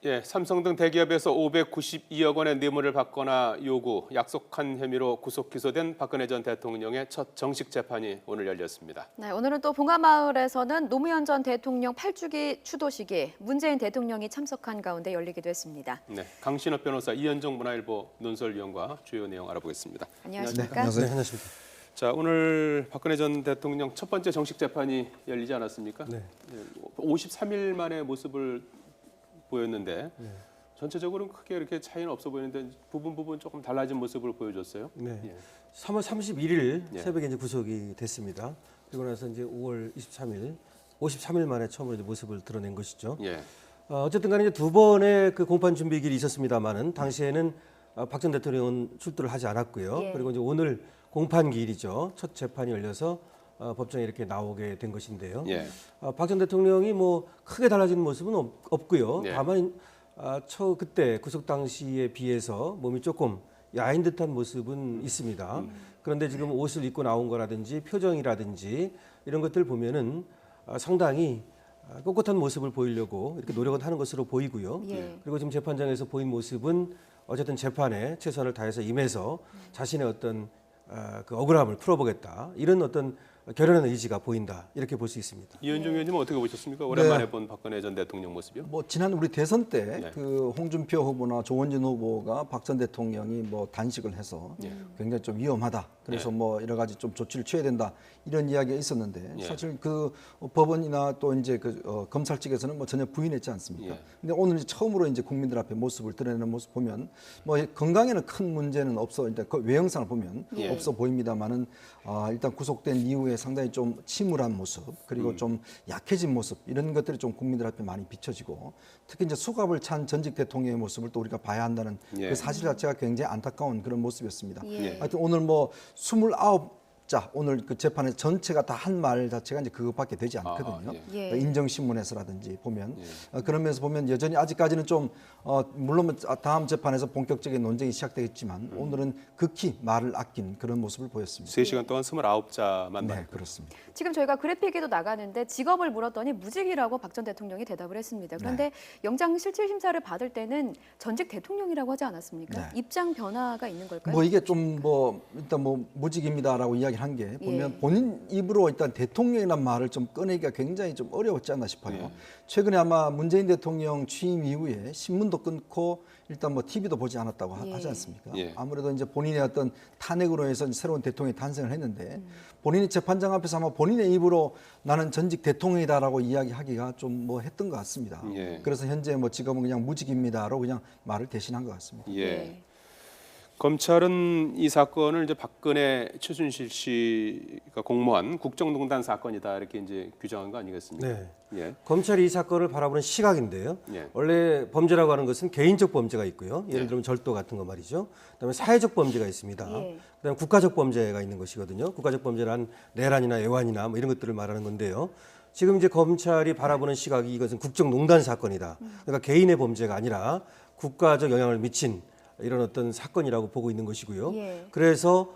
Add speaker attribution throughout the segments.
Speaker 1: 예, 삼성 등 대기업에서 592억 원의 뇌물을 받거나 요구, 약속한 혐의로 구속 기소된 박근혜 전 대통령의 첫 정식 재판이 오늘 열렸습니다.
Speaker 2: 네, 오늘은 또 봉하마을에서는 노무현 전 대통령 8주기 추도식이 문재인 대통령이 참석한 가운데 열리기도 했습니다.
Speaker 1: 네, 강신업 변호사, 이현정 문화일보 논설위원과 주요 내용 알아보겠습니다.
Speaker 2: 안녕하십니까?
Speaker 3: 네, 안녕하십니까.
Speaker 1: 자, 오늘 박근혜 전 대통령 첫 번째 정식 재판이 열리지 않았습니까?
Speaker 3: 네.
Speaker 1: 53일 만에 모습을 보였는데 전체적으로는 크게 이렇게 차이는 없어 보이는데 부분 조금 달라진 모습을 보여줬어요.
Speaker 3: 네.
Speaker 1: 예.
Speaker 3: 3월 31일
Speaker 1: 예.
Speaker 3: 새벽에 이제 구속이 됐습니다. 그리고 나서 이제 5월 23일, 53일 만에 처음으로 이제 모습을 드러낸 것이죠.
Speaker 1: 예.
Speaker 3: 어쨌든 간에 이제 두 번의 그 공판 준비길이 있었습니다만은 당시에는 박 전 대통령은 출두를 하지 않았고요.
Speaker 2: 예.
Speaker 3: 그리고 이제 오늘 공판기일이죠. 첫 재판이 열려서 법정에 이렇게 나오게 된 것인데요.
Speaker 1: 예.
Speaker 3: 박 전 대통령이 뭐 크게 달라진 모습은 없고요.
Speaker 1: 예.
Speaker 3: 다만 그때 구속 당시에 비해서 몸이 조금 야인 듯한 모습은 있습니다. 그런데 지금 옷을 입고 나온 거라든지 표정이라든지 이런 것들 보면은 상당히 꼿꼿한 모습을 보이려고 이렇게 노력을 하는 것으로 보이고요.
Speaker 2: 예.
Speaker 3: 그리고 지금 재판장에서 보인 모습은 어쨌든 재판에 최선을 다해서 임해서 자신의 어떤 그 억울함을 풀어보겠다 이런 어떤 결연한 의지가 보인다 이렇게 볼 수 있습니다.
Speaker 1: 이현정 의원님은 어떻게 보셨습니까? 오랜만에 본 박근혜 전 대통령 모습이요?
Speaker 4: 뭐 지난 우리 대선 때
Speaker 1: 네.
Speaker 4: 그 홍준표 후보나 조원진 후보가 박 전 대통령이 뭐 단식을 해서 굉장히 좀 위험하다. 그래서
Speaker 1: 네.
Speaker 4: 뭐 여러 가지 좀 조치를 취해야 된다 이런 이야기가 있었는데
Speaker 1: 예.
Speaker 4: 사실 그 법원이나 또 이제 그 검찰 측에서는 뭐 전혀 부인했지 않습니까?
Speaker 1: 예.
Speaker 4: 근데 오늘 이제 처음으로 이제 국민들 앞에 모습을 드러내는 모습 보면 뭐 건강에는 큰 문제는 없어. 일단 그 외형상을 보면
Speaker 1: 예.
Speaker 4: 없어 보입니다만은 일단 구속된 이후에 상당히 좀 침울한 모습 그리고 좀 약해진 모습 이런 것들이 좀 국민들 앞에 많이 비춰지고 특히 이제 수갑을 찬 전직 대통령의 모습을 또 우리가 봐야 한다는
Speaker 1: 예.
Speaker 4: 그 사실 자체가 굉장히 안타까운 그런 모습이었습니다.
Speaker 2: 예.
Speaker 4: 하여튼 오늘 뭐 29자 오늘 그 재판에 전체가 다 한 말 자체가 이제 그것밖에 되지 않거든요.
Speaker 2: 예.
Speaker 4: 인정신문에서라든지 보면 그런 면에서 보면 여전히 아직까지는 좀 물론 뭐 다음 재판에서 본격적인 논쟁이 시작되겠지만 오늘은 극히 말을 아낀 그런 모습을 보였습니다.
Speaker 1: 3시간 동안 29자만
Speaker 4: 네, 그렇습니다.
Speaker 2: 지금 저희가 그래픽에도 나가는데 직업을 물었더니 무직이라고 박 전 대통령이 대답을 했습니다. 그런데 영장 실질 심사를 받을 때는 전직 대통령이라고 하지 않았습니까?
Speaker 4: 네.
Speaker 2: 입장 변화가 있는 걸까요?
Speaker 4: 뭐 이게 좀 뭐 일단 뭐 무직입니다라고 이야기를 한 게 보면
Speaker 2: 예.
Speaker 4: 본인 입으로 일단 대통령이라는 말을 좀 꺼내기가 굉장히 좀 어려웠지 않나 싶어요.
Speaker 1: 예.
Speaker 4: 최근에 아마 문재인 대통령 취임 이후에 신문도 끊고 일단 뭐 TV도 보지 않았다고
Speaker 2: 예.
Speaker 4: 하지 않습니까?
Speaker 1: 예.
Speaker 4: 아무래도 이제 본인의 어떤 탄핵으로 해서 새로운 대통령이 탄생을 했는데 본인이 재판장 앞에서 아마 본인의 입으로 나는 전직 대통령이다라고 이야기하기가 좀 뭐 했던 것 같습니다.
Speaker 1: 예.
Speaker 4: 그래서 현재 뭐 지금은 그냥 무직입니다로 그냥 말을 대신한 것 같습니다.
Speaker 1: 예. 검찰은 이 사건을 이제 박근혜 최순실 씨가 공모한 국정농단 사건이다 이렇게 이제 규정한 거 아니겠습니까?
Speaker 3: 네.
Speaker 1: 예.
Speaker 3: 검찰이 이 사건을 바라보는 시각인데요.
Speaker 1: 예.
Speaker 3: 원래 범죄라고 하는 것은 개인적 범죄가 있고요. 예를
Speaker 1: 예.
Speaker 3: 들면 절도 같은 거 말이죠. 그다음에 사회적 범죄가 있습니다.
Speaker 2: 예.
Speaker 3: 그다음에 국가적 범죄가 있는 것이거든요. 국가적 범죄란 내란이나 애환이나 뭐 이런 것들을 말하는 건데요. 지금 이제 검찰이 바라보는 시각이 이것은 국정농단 사건이다. 그러니까 개인의 범죄가 아니라 국가적 영향을 미친 이런 어떤 사건이라고 보고 있는 것이고요.
Speaker 2: 예.
Speaker 3: 그래서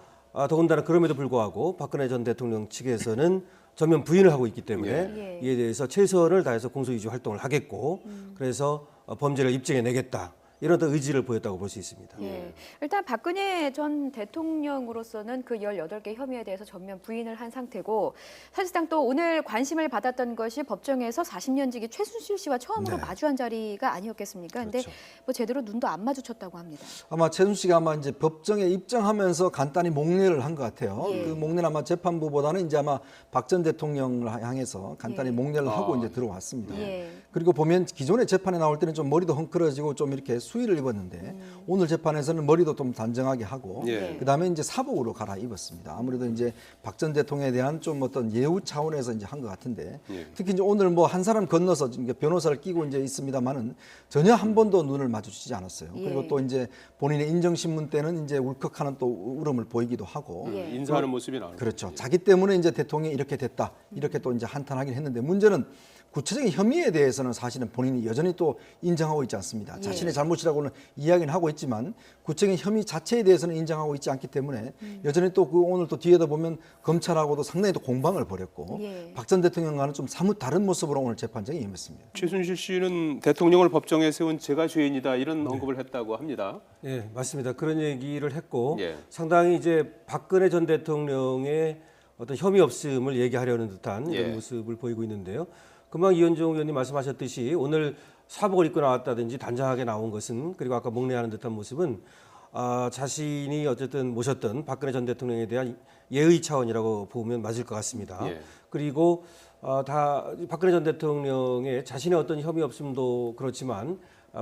Speaker 3: 더군다나 그럼에도 불구하고 박근혜 전 대통령 측에서는 전면 부인을 하고 있기 때문에
Speaker 2: 예.
Speaker 3: 이에 대해서 최선을 다해서 공소유지 활동을 하겠고 그래서 범죄를 입증해내겠다. 이런 어떤 의지를 보였다고 볼 수 있습니다.
Speaker 2: 예. 일단 박근혜 전 대통령으로서는 그 18개 혐의에 대해서 전면 부인을 한 상태고 사실상 또 오늘 관심을 받았던 것이 법정에서 40년지기 최순실 씨와 처음으로
Speaker 4: 네.
Speaker 2: 마주한 자리가 아니었겠습니까? 근데
Speaker 4: 그렇죠.
Speaker 2: 뭐 제대로 눈도 안 마주쳤다고 합니다.
Speaker 4: 아마 최순 씨가 아마 이제 법정에 입증하면서 간단히 목례를 한 것 같아요.
Speaker 2: 예.
Speaker 4: 그 목례는 아마 재판부보다는 이제 아마 박 전 대통령을 향해서 간단히
Speaker 2: 예.
Speaker 4: 목례를 하고
Speaker 1: 아.
Speaker 4: 이제 들어왔습니다.
Speaker 2: 예.
Speaker 4: 그리고 보면 기존의 재판에 나올 때는 좀 머리도 헝클어지고 좀 이렇게 수의를 입었는데 오늘 재판에서는 머리도 좀 단정하게 하고
Speaker 1: 예.
Speaker 4: 그다음에 이제 사복으로 갈아입었습니다. 아무래도 이제 박 전 대통령에 대한 좀 어떤 예우 차원에서 이제 한 것 같은데
Speaker 1: 예.
Speaker 4: 특히 이제 오늘 뭐 한 사람 건너서 이제 변호사를 끼고 이제 있습니다만은 전혀 한 번도 눈을 마주치지 않았어요.
Speaker 2: 예.
Speaker 4: 그리고 또 이제 본인의 인정신문 때는 이제 울컥하는 또 울음을 보이기도 하고
Speaker 2: 예.
Speaker 1: 인사하는 모습이 나오는
Speaker 4: 그렇죠.
Speaker 1: 거죠.
Speaker 4: 자기 때문에 이제 대통령이 이렇게 됐다. 이렇게 또 이제 한탄하긴 했는데 문제는 구체적인 혐의에 대해서는 사실은 본인이 여전히 또 인정하고 있지 않습니다. 자신의 잘못이라고는 이야기는 하고 있지만 구체적인 혐의 자체에 대해서는 인정하고 있지 않기 때문에 여전히 또 그 오늘 또 뒤에다 보면 검찰하고도 상당히 또 공방을 벌였고 박 전 대통령과는 좀 사뭇 다른 모습으로 오늘 재판정에 임했습니다.
Speaker 1: 최순실 씨는 대통령을 법정에 세운 제가 죄인이다 이런 언급을 했다고 합니다.
Speaker 3: 예, 맞습니다. 그런 얘기를 했고
Speaker 1: 예.
Speaker 3: 상당히 이제 박근혜 전 대통령의 어떤 혐의 없음을 얘기하려는 듯한 이런
Speaker 1: 예.
Speaker 3: 모습을 보이고 있는데요. 금방 이현종 의원님 말씀하셨듯이 오늘 사복을 입고 나왔다든지 단정하게 나온 것은 그리고 아까 목례하는 듯한 모습은 자신이 어쨌든 모셨던 박근혜 전 대통령에 대한 예의 차원이라고 보면 맞을 것 같습니다.
Speaker 1: 예.
Speaker 3: 그리고 다 박근혜 전 대통령의 자신의 어떤 혐의 없음도 그렇지만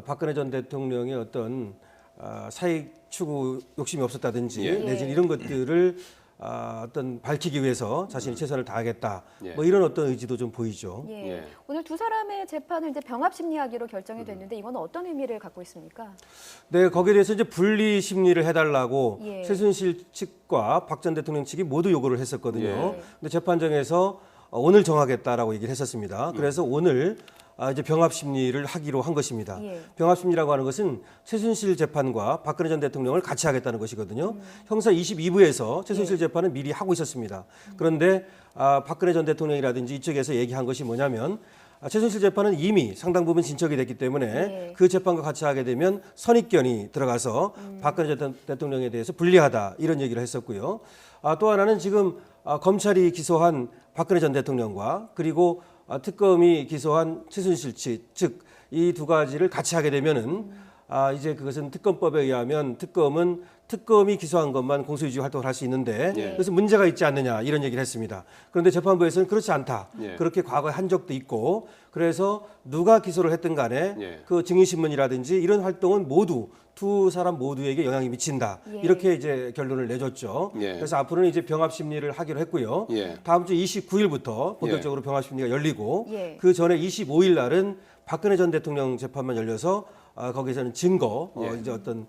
Speaker 3: 박근혜 전 대통령의 어떤 사익 추구 욕심이 없었다든지
Speaker 1: 예.
Speaker 3: 내지는 이런 것들을 어떤 밝히기 위해서 자신이 최선을 다하겠다.
Speaker 1: 예.
Speaker 3: 뭐 이런 어떤 의지도 좀 보이죠.
Speaker 2: 예.
Speaker 1: 예.
Speaker 2: 오늘 두 사람의 재판을 이제 병합 심리하기로 결정이 됐는데 이건 어떤 의미를 갖고 있습니까?
Speaker 3: 네, 거기에 대해서 이제 분리 심리를 해달라고
Speaker 2: 예.
Speaker 3: 최순실 측과 박 전 대통령 측이 모두 요구를 했었거든요.
Speaker 1: 예.
Speaker 3: 근데 재판정에서 오늘 정하겠다라고 얘기를 했었습니다. 그래서 오늘 이제 병합 심리를 하기로 한 것입니다.
Speaker 2: 예.
Speaker 3: 병합 심리라고 하는 것은 최순실 재판과 박근혜 전 대통령을 같이 하겠다는 것이거든요. 형사 22부에서 최순실 재판은 미리 하고 있었습니다. 그런데 박근혜 전 대통령이라든지 이쪽에서 얘기한 것이 뭐냐면 최순실 재판은 이미 상당 부분 진척이 됐기 때문에
Speaker 2: 예.
Speaker 3: 그 재판과 같이 하게 되면 선입견이 들어가서 박근혜 전 대통령에 대해서 불리하다 이런 얘기를 했었고요. 또 하나는 지금 검찰이 기소한 박근혜 전 대통령과 그리고 특검이 기소한 최순실 측 이 두 가지를 같이 하게 되면은 이제 그것은 특검법에 의하면 특검이 기소한 것만 공소유지 활동을 할 수 있는데
Speaker 1: 예.
Speaker 3: 그래서 문제가 있지 않느냐 이런 얘기를 했습니다. 그런데 재판부에서는 그렇지 않다.
Speaker 1: 예.
Speaker 3: 그렇게 과거에 한 적도 있고 그래서 누가 기소를 했든 간에
Speaker 1: 예.
Speaker 3: 그 증인신문이라든지 이런 활동은 모두 두 사람 모두에게 영향이 미친다.
Speaker 2: 예.
Speaker 3: 이렇게 이제 결론을 내줬죠.
Speaker 1: 예.
Speaker 3: 그래서 앞으로는 이제 병합 심리를 하기로 했고요.
Speaker 1: 예.
Speaker 3: 다음 주 29일부터 본격적으로 병합 심리가 열리고
Speaker 2: 예.
Speaker 3: 그 전에 25일 날은 박근혜 전 대통령 재판만 열려서 거기서는 증거
Speaker 1: 예.
Speaker 3: 이제 어떤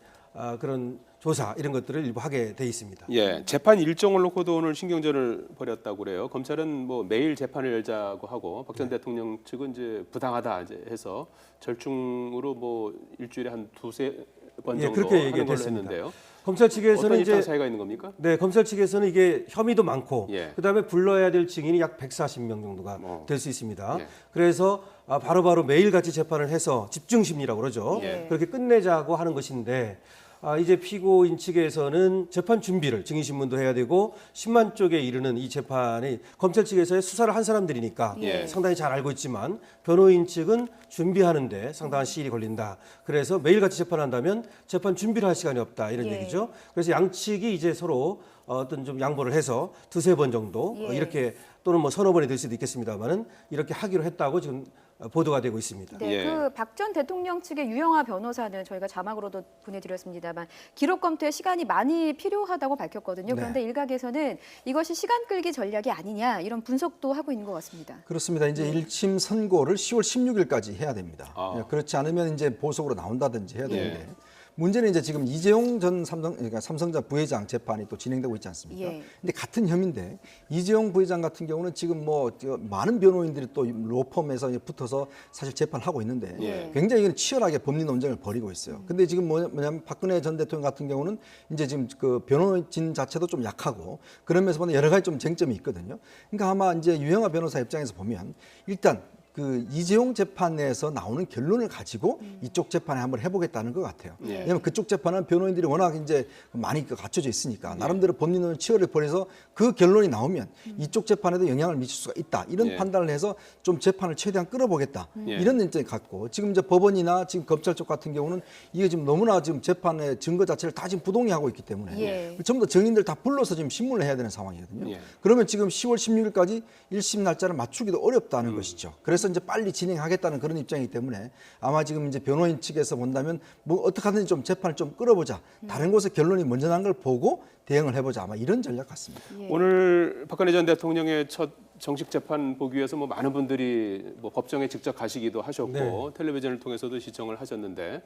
Speaker 3: 그런 조사 이런 것들을 일부 하게 돼 있습니다.
Speaker 1: 예, 재판 일정을 놓고도 오늘 신경전을 벌였다고 그래요. 검찰은 뭐 매일 재판을 열자고 하고 박 전 대통령 측은 이제 부당하다 이제 해서 절충으로 뭐 일주일에 한 두세 번
Speaker 3: 예,
Speaker 1: 정도
Speaker 3: 그렇게
Speaker 1: 하는 걸로
Speaker 3: 얘기했습니다.
Speaker 1: 했는데요.
Speaker 3: 검찰
Speaker 1: 어떤
Speaker 3: 측에서는
Speaker 1: 입장
Speaker 3: 이제
Speaker 1: 차이가 있는 겁니까?
Speaker 3: 네, 검찰 측에서는 이게 혐의도 많고
Speaker 1: 예.
Speaker 3: 그다음에 불러야 될 증인이 약 140명 정도가 될 수 있습니다.
Speaker 1: 예.
Speaker 3: 그래서 바로바로 매일같이 재판을 해서 집중 심리라고 그러죠.
Speaker 2: 예.
Speaker 3: 그렇게 끝내자고 하는 것인데 이제 피고인 측에서는 재판 준비를 증인신문도 해야 되고 10만 쪽에 이르는 이 재판이 검찰 측에서의 수사를 한 사람들이니까
Speaker 1: 예.
Speaker 3: 상당히 잘 알고 있지만 변호인 측은 준비하는데 상당한 시일이 걸린다. 그래서 매일같이 재판한다면 재판 준비를 할 시간이 없다 이런
Speaker 2: 예.
Speaker 3: 얘기죠. 그래서 양측이 이제 서로 어떤 좀 양보를 해서 두세 번 정도
Speaker 2: 예.
Speaker 3: 이렇게 또는 뭐 서너 번이 될 수도 있겠습니다만은 이렇게 하기로 했다고 지금 보도가 되고 있습니다.
Speaker 2: 네,
Speaker 1: 예.
Speaker 2: 그 박 전 대통령 측의 유영하 변호사는 저희가 자막으로도 보내드렸습니다만 기록 검토에 시간이 많이 필요하다고 밝혔거든요.
Speaker 4: 네.
Speaker 2: 그런데 일각에서는 이것이 시간 끌기 전략이 아니냐 이런 분석도 하고 있는 것 같습니다.
Speaker 4: 그렇습니다. 이제 1심 선고를 10월 16일까지 해야 됩니다.
Speaker 1: 아.
Speaker 4: 예, 그렇지 않으면 이제 보석으로 나온다든지 해야 되는데 문제는 이제 지금 이재용 전 삼성전자 부회장 재판이 또 진행되고 있지 않습니까?
Speaker 2: 예.
Speaker 4: 근데 같은 혐의인데 이재용 부회장 같은 경우는 지금 뭐 많은 변호인들이 또 로펌에서 붙어서 사실 재판을 하고 있는데
Speaker 1: 예.
Speaker 4: 굉장히 이건 치열하게 법리 논쟁을 벌이고 있어요. 근데 지금 뭐냐면 박근혜 전 대통령 같은 경우는 이제 지금 그 변호진 자체도 좀 약하고 그러면서 보면 여러 가지 좀 쟁점이 있거든요. 그러니까 아마 이제 유영하 변호사 입장에서 보면 일단 그 이재용 재판에서 나오는 결론을 가지고 이쪽 재판에 한번 해보겠다는 것 같아요.
Speaker 1: 예.
Speaker 4: 왜냐하면 그쪽 재판은 변호인들이 워낙 이제 많이 갖춰져 있으니까 나름대로 법리론을 치열하게 벌여서 그 결론이 나오면 이쪽 재판에도 영향을 미칠 수가 있다. 이런
Speaker 1: 예.
Speaker 4: 판단을 해서 좀 재판을 최대한 끌어보겠다.
Speaker 1: 예.
Speaker 4: 이런 입장이 같고 지금 이제 법원이나 지금 검찰 쪽 같은 경우는 이게 지금 너무나 지금 재판의 증거 자체를 다 지금 부동의하고 있기 때문에
Speaker 2: 예.
Speaker 4: 전부 다 증인들 다 불러서 지금 신문을 해야 되는 상황이거든요.
Speaker 1: 예.
Speaker 4: 그러면 지금 10월 16일까지 1심 날짜를 맞추기도 어렵다는 것이죠. 그래서 이제 빨리 진행하겠다는 그런 입장이기 때문에 아마 지금 이제 변호인 측에서 본다면 뭐 어떻게 하든지 좀 재판을 좀 끌어보자. 다른 곳에 결론이 먼저 난 걸 보고 대응을 해보자. 아마 이런 전략 같습니다.
Speaker 2: 예.
Speaker 1: 오늘 박근혜 전 대통령의 첫 정식 재판 보기 위해서 뭐 많은 분들이 뭐 법정에 직접 가시기도 하셨고
Speaker 3: 네.
Speaker 1: 텔레비전을 통해서도 시청을 하셨는데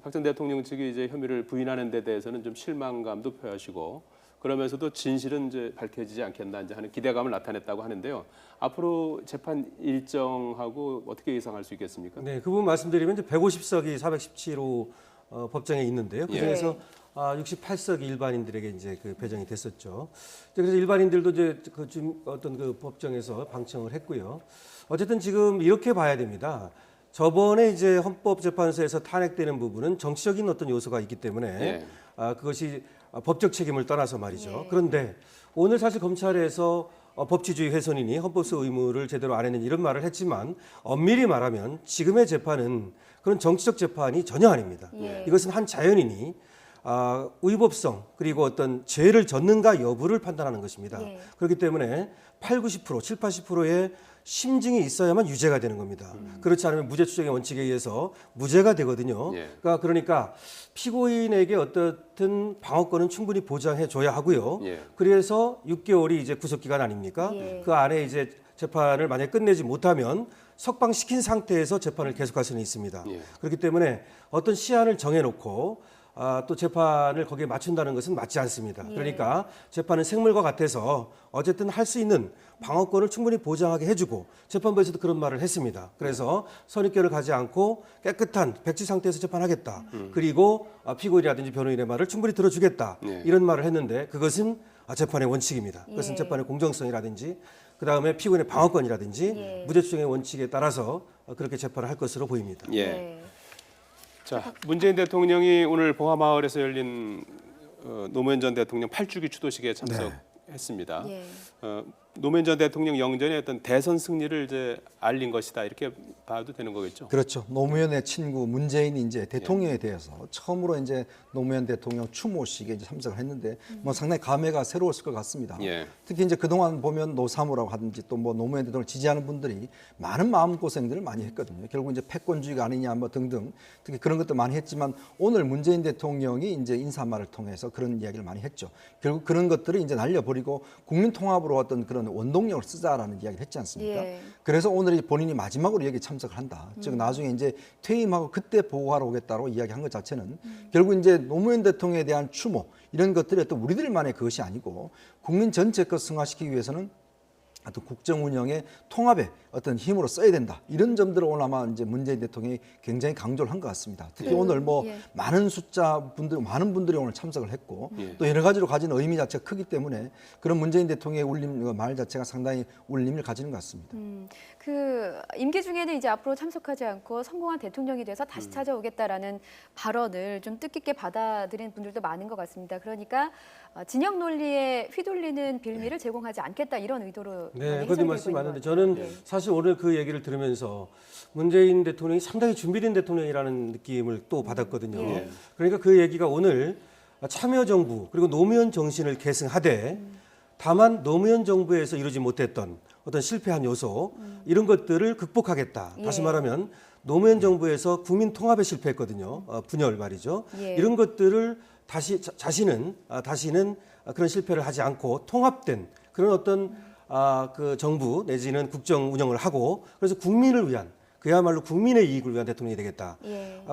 Speaker 1: 박 전 대통령 측이 이제 혐의를 부인하는 데 대해서는 좀 실망감도 표하시고 그러면서도 진실은 이제 밝혀지지 않겠나 이제 하는 기대감을 나타냈다고 하는데요. 앞으로 재판 일정하고 어떻게 예상할 수 있겠습니까?
Speaker 3: 네, 그 부분 말씀드리면 이제 150석이 417호 법정에 있는데요. 그 중에서 68석이 일반인들에게 이제 그 배정이 됐었죠. 그래서 일반인들도 이제 좀 어떤 그 법정에서 방청을 했고요. 어쨌든 지금 이렇게 봐야 됩니다. 저번에 이제 헌법재판소에서 탄핵되는 부분은 정치적인 어떤 요소가 있기 때문에 그것이 법적 책임을 떠나서 말이죠. 그런데 오늘 사실 검찰에서 법치주의 훼손이니 헌법소 의무를 제대로 안 했는 이런 말을 했지만 엄밀히 말하면 지금의 재판은 그런 정치적 재판이 전혀 아닙니다. 이것은 한 자연인이 위법성 그리고 어떤 죄를 졌는가 여부를 판단하는 것입니다. 그렇기 때문에 80, 80%의 심증이 있어야만 유죄가 되는 겁니다. 그렇지 않으면 무죄 추정의 원칙에 의해서 무죄가 되거든요. 그러니까 피고인에게 어떻든 방어권은 충분히 보장해 줘야 하고요. 그래서 6개월이 이제 구속 기간 아닙니까? 그 안에 이제 재판을 만약 끝내지 못하면 석방시킨 상태에서 재판을 계속할 수는 있습니다. 그렇기 때문에 어떤 시한을 정해놓고 또 재판을 거기에 맞춘다는 것은 맞지 않습니다. 그러니까 재판은 생물과 같아서 어쨌든 할 수 있는 방어권을 충분히 보장하게 해주고 재판부에서도 그런 말을 했습니다. 그래서 선입견을 가지 않고 깨끗한 백지 상태에서 재판하겠다. 그리고 피고인이라든지 변호인의 말을 충분히 들어주겠다. 이런 말을 했는데 그것은 재판의 원칙입니다. 그것은 재판의 공정성이라든지 그다음에 피고인의 방어권이라든지 무죄 추정의 원칙에 따라서 그렇게 재판을 할 것으로 보입니다.
Speaker 1: 자, 문재인 대통령이 오늘 봉화마을에서 열린 노무현 전 대통령 8주기 추도식에 참석했습니다. 노무현 전 대통령 영전의 어떤 대선 승리를 이제 알린 것이다 이렇게 봐도 되는 거겠죠?
Speaker 4: 그렇죠. 노무현의 친구 문재인이 이제 대통령에 대해서 처음으로 이제 노무현 대통령 추모식에 이제 참석을 했는데 뭐 상당히 감회가 새로웠을 것 같습니다. 특히 이제 그동안 보면 노사모라고 하든지 또 뭐 노무현 대통령을 지지하는 분들이 많은 마음고생들을 많이 했거든요. 결국 이제 패권주의가 아니냐 뭐 등등 특히 그런 것도 많이 했지만 오늘 문재인 대통령이 이제 인사말을 통해서 그런 이야기를 많이 했죠. 결국 그런 것들을 이제 날려버리고 국민 통합으로 어떤 그런 원동력을 쓰자라는 이야기를 했지 않습니까? 그래서 오늘 본인이 마지막으로 여기 참석을 한다. 즉 나중에 이제 퇴임하고 그때 보고하러 오겠다고 이야기한 것 자체는 결국 이제 노무현 대통령에 대한 추모 이런 것들이 또 우리들만의 그것이 아니고 국민 전체 것 승화시키기 위해서는 어떤 국정 운영의 통합에 어떤 힘으로 써야 된다. 이런 점들을 오늘 아마 이제 문재인 대통령이 굉장히 강조를 한 것 같습니다. 특히 오늘 뭐 많은 많은 분들이 오늘 참석을 했고 또 여러 가지로 가진 의미 자체가 크기 때문에 그런 문재인 대통령의 울림 말 자체가 상당히 울림을 가지는 것 같습니다.
Speaker 2: 그 임기 중에는 이제 앞으로 참석하지 않고 성공한 대통령이 돼서 다시 찾아오겠다라는 발언을 좀 뜻깊게 받아들이는 분들도 많은 것 같습니다. 그러니까 진영 논리에 휘둘리는 빌미를 제공하지 않겠다 이런 의도로
Speaker 3: 네, 그런 말씀 많은데 저는 사실 오늘 그 얘기를 들으면서 문재인 대통령이 상당히 준비된 대통령이라는 느낌을 또 받았거든요. 그러니까 그 얘기가 오늘 참여정부 그리고 노무현 정신을 계승하되 다만 노무현 정부에서 이루지 못했던 어떤 실패한 요소 이런 것들을 극복하겠다. 다시 말하면 노무현 정부에서 국민 통합에 실패했거든요. 분열 말이죠. 이런 것들을 자신은 다시는 그런 실패를 하지 않고 통합된 그런 어떤 그 정부 내지는 국정 운영을 하고 그래서 국민을 위한 그야말로 국민의 이익을 위한 대통령이 되겠다.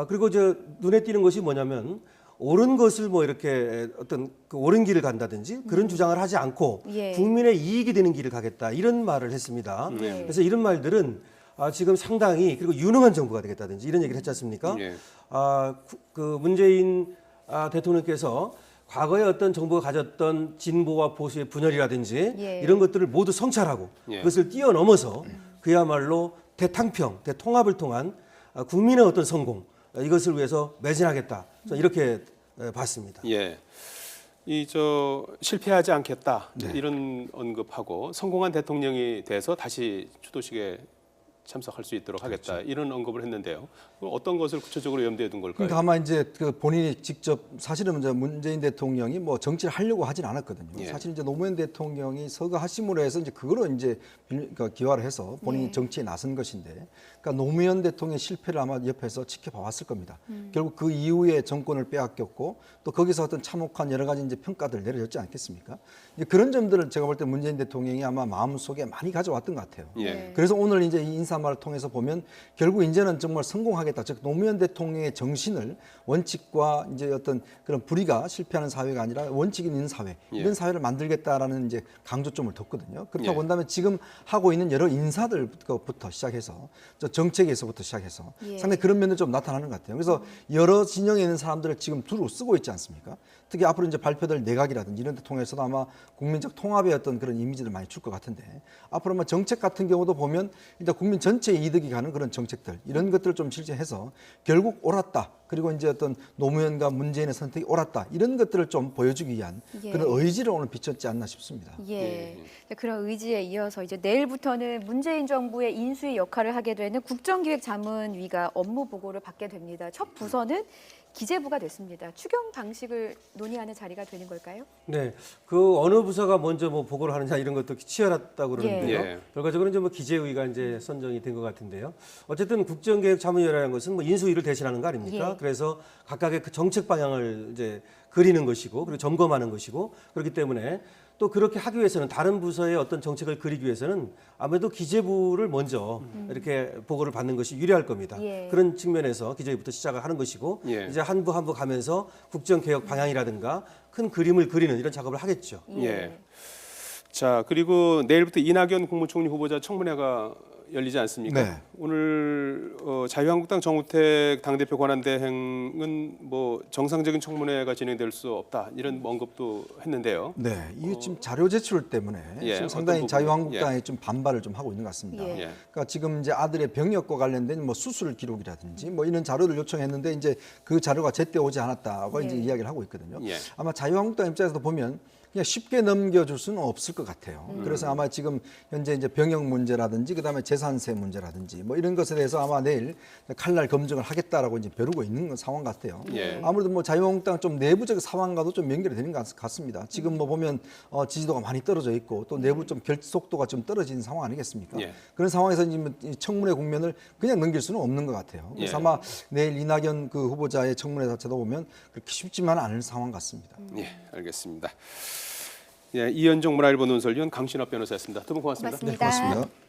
Speaker 3: 그리고 눈에 띄는 것이 뭐냐면 옳은 것을 뭐 이렇게 어떤 그 옳은 길을 간다든지 그런 주장을 하지 않고 국민의 이익이 되는 길을 가겠다 이런 말을 했습니다. 그래서 이런 말들은 지금 상당히 그리고 유능한 정부가 되겠다든지 이런 얘기를 했지 않습니까? 그 문재인 대통령께서 과거에 어떤 정부가 가졌던 진보와 보수의 분열이라든지 이런 것들을 모두 성찰하고 그것을 뛰어넘어서 그야말로 대탕평, 대통합을 통한 국민의 어떤 성공 이것을 위해서 매진하겠다. 이렇게 봤습니다.
Speaker 1: 실패하지 않겠다 이런 언급하고 성공한 대통령이 돼서 다시 추도식에 참석할 수 있도록 하겠다 이런 언급을 했는데요. 어떤 것을 구체적으로 염두에 둔 걸까요?
Speaker 4: 그러니까 아마 이제 그 본인이 직접 사실은 이제 문재인 대통령이 뭐 정치를 하려고 하진 않았거든요. 사실 이제 노무현 대통령이 서거하심으로 해서 이제 그거로 이제 기화를 해서 본인이 정치에 나선 것인데 그러니까 노무현 대통령의 실패를 아마 옆에서 지켜봐왔을 겁니다. 결국 그 이후에 정권을 빼앗겼고 또 거기서 어떤 참혹한 여러 가지 이제 평가들 내려졌지 않겠습니까? 이제 그런 점들을 제가 볼 때 문재인 대통령이 아마 마음속에 많이 가져왔던 것 같아요.
Speaker 1: 예.
Speaker 4: 그래서 오늘 이제 이 인사말을 통해서 보면 결국 이제는 정말 성공하겠다. 즉 노무현 대통령의 정신을 원칙과 이제 어떤 그런 불의가 실패하는 사회가 아니라 원칙이 있는 사회 이런 사회를 만들겠다라는 이제 강조점을 뒀거든요. 그렇다고 본다면 지금 하고 있는 여러 인사들부터 시작해서 정책에서부터 시작해서 상당히 그런 면도 좀 나타나는 것 같아요. 그래서 여러 진영에 있는 사람들을 지금 두루 쓰고 있지 않습니까? 특히 앞으로 이제 발표될 내각이라든지 이런 데 통해서도 아마 국민적 통합의 어떤 그런 이미지를 많이 줄 것 같은데 앞으로 뭐 정책 같은 경우도 보면 일단 국민 전체의 이득이 가는 그런 정책들 이런 것들을 좀 실제해서 결국 옳았다. 그리고 이제 어떤 노무현과 문재인의 선택이 옳았다. 이런 것들을 좀 보여주기 위한 그런 의지를 오늘 비쳤지 않나 싶습니다.
Speaker 2: 예. 그런 의지에 이어서 이제 내일부터는 문재인 정부의 인수위 역할을 하게 되는 국정기획자문위가 업무 보고를 받게 됩니다. 첫 부서는 기재부가 됐습니다. 추경 방식을 논의하는 자리가 되는 걸까요?
Speaker 3: 네, 그 어느 부서가 먼저 뭐 보고를 하느냐 이런 것도 치열했다고 그러는데요.
Speaker 1: 예.
Speaker 3: 결과적으로 이제 뭐 기재위가 이제 선정이 된 것 같은데요. 어쨌든 국정계획자문위라는 것은 뭐 인수위를 대신하는 거 아닙니까?
Speaker 2: 예.
Speaker 3: 그래서 각각의 그 정책 방향을 이제 그리는 것이고 그리고 점검하는 것이고 그렇기 때문에 또 그렇게 하기 위해서는 다른 부서의 어떤 정책을 그리기 위해서는 아무래도 기재부를 먼저 이렇게 보고를 받는 것이 유리할 겁니다.
Speaker 2: 예.
Speaker 3: 그런 측면에서 기재부부터 시작을 하는 것이고
Speaker 1: 예.
Speaker 3: 이제 한 부 한 부 가면서 국정개혁 방향이라든가 큰 그림을 그리는 이런 작업을 하겠죠.
Speaker 1: 예. 자, 그리고 내일부터 이낙연 국무총리 후보자 청문회가 열리지 않습니까?
Speaker 4: 네.
Speaker 1: 오늘 자유한국당 정우택 당대표 권한대행은 뭐 정상적인 청문회가 진행될 수 없다 이런 언급도 했는데요.
Speaker 4: 네, 이 지금 자료 제출 때문에
Speaker 1: 예,
Speaker 4: 지금
Speaker 1: 어떤
Speaker 4: 상당히
Speaker 1: 부분이?
Speaker 4: 자유한국당이 좀 반발을 좀 하고 있는 것 같습니다.
Speaker 2: 예.
Speaker 1: 예.
Speaker 4: 그러니까 지금 이제 아들의 병역과 관련된 뭐 수술 기록이라든지 뭐 이런 자료를 요청했는데 이제 그 자료가 제때 오지 않았다고 이제 이야기를 하고 있거든요.
Speaker 1: 예.
Speaker 4: 아마 자유한국당 입장에서도 보면 그냥 쉽게 넘겨줄 수는 없을 것 같아요. 그래서 아마 지금 현재 이제 병역 문제라든지 그다음에 재산세 문제라든지 뭐 이런 것에 대해서 아마 내일 칼날 검증을 하겠다라고 이제 벼르고 있는 상황 같아요.
Speaker 1: 예.
Speaker 4: 아무래도 뭐 자유한국당 좀 내부적 상황과도 좀 연결이 되는 것 같습니다. 지금 뭐 보면 지지도가 많이 떨어져 있고 또 내부 좀 결속도가 좀 떨어진 상황 아니겠습니까?
Speaker 1: 예.
Speaker 4: 그런 상황에서 이제 이 청문회 국면을 그냥 넘길 수는 없는 것 같아요. 그래서
Speaker 1: 예.
Speaker 4: 아마 내일 이낙연 그 후보자의 청문회 자체도 보면 그렇게 쉽지만은 않을 상황 같습니다.
Speaker 1: 예, 알겠습니다. 예, 이현종 문화일보 논설위원 강신업 변호사였습니다. 두 분 고맙습니다.
Speaker 2: 고맙습니다.
Speaker 4: 네, 고맙습니다.